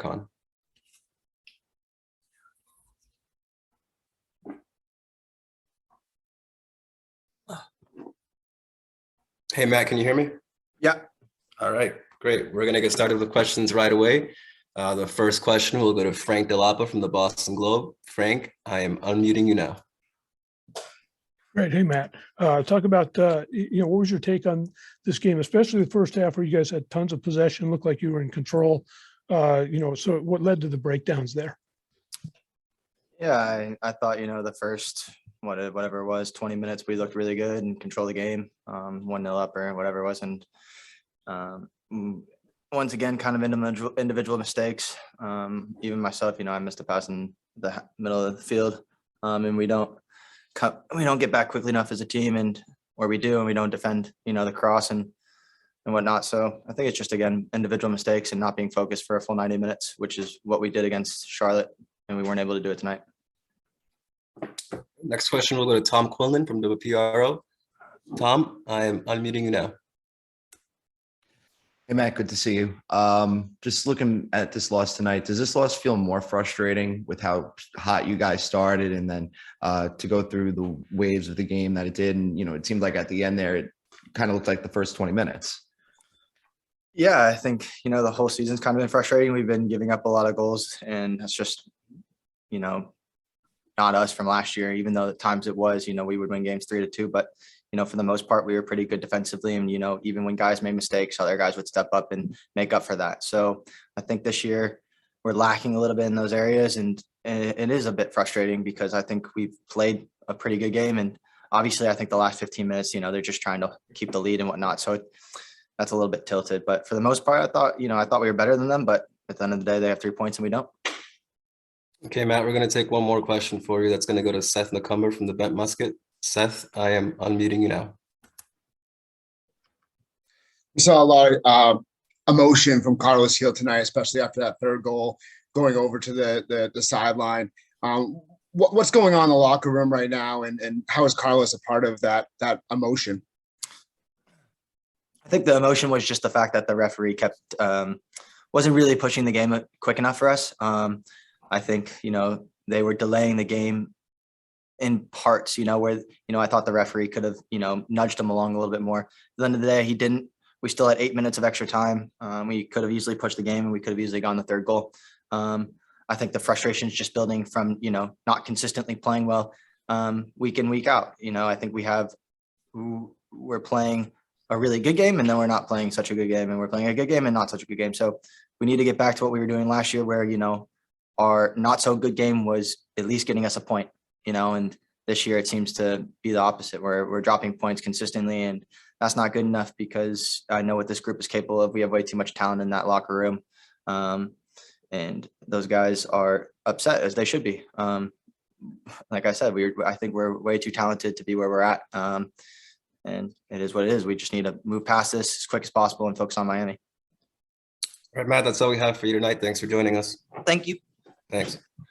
icon. Hey, Matt, can you hear me? Yeah. All right, great. We're going to get started with questions right away. The first question will go to Frank Delapa from the Boston Globe. Frank, I am unmuting you now. Great. Hey, Matt, talk about, what was your take on this game, especially the first half where you guys had tons of possession, looked like you were in control, so what led to the breakdowns there? Yeah, I thought, the first, whatever it was, 20 minutes, we looked really good and controlled the game, 1-0 up or whatever it was. And once again, kind of individual mistakes. Even myself, I missed a pass in the middle of the field, and we don't get back quickly enough as a team, or we do, and we don't defend, the cross and whatnot. So I think it's just, again, individual mistakes and not being focused for a full 90 minutes, which is what we did against Charlotte, and we weren't able to do it tonight. Next question will go to Tom Quinlan from WPRO. Tom, I am unmuting you now. Hey, Matt, good to see you. Just looking at this loss tonight, does this loss feel more frustrating with how hot you guys started and then to go through the waves of the game that it did? And, it seemed like at the end there, it kind of looked like the first 20 minutes. Yeah, I think, the whole season's kind of been frustrating. We've been giving up a lot of goals, and that's just, not us from last year, even though at times it was, we would win games 3-2, but for the most part, we were pretty good defensively. And, even when guys made mistakes, other guys would step up and make up for that. So I think this year we're lacking a little bit in those areas. And it is a bit frustrating because I think we've played a pretty good game. And obviously, I think the last 15 minutes, they're just trying to keep the lead and whatnot. So that's a little bit tilted. But for the most part, I thought we were better than them. But at the end of the day, they have 3 points and we don't. Okay, Matt, we're going to take one more question for you. That's going to go to Seth Nacumber from the Bent Musket. Seth, I am unmuting you now. We saw a lot of emotion from Carlos Gil tonight, especially after that third goal, going over to the sideline. What's going on in the locker room right now, and how is Carlos a part of that emotion? I think the emotion was just the fact that the referee wasn't really pushing the game quick enough for us. I think, they were delaying the game in parts, where, I thought the referee could have, nudged him along a little bit more. At the end of the day, he didn't. We still had 8 minutes of extra time. We could have easily pushed the game, and we could have easily gone the third goal. I think the frustration is just building from, not consistently playing well week in, week out. I think we're playing a really good game, and then we're not playing such a good game, and we're playing a good game and not such a good game. So we need to get back to what we were doing last year, where, our not so good game was at least getting us a point, and this year it seems to be the opposite, where we're dropping points consistently, and that's not good enough because I know what this group is capable of. We have way too much talent in that locker room. And those guys are upset, as they should be. Like I said, I think we're way too talented to be where we're at. And it is what it is. We just need to move past this as quick as possible and focus on Miami. All right, Matt, that's all we have for you tonight. Thanks for joining us. Thank you. Thanks.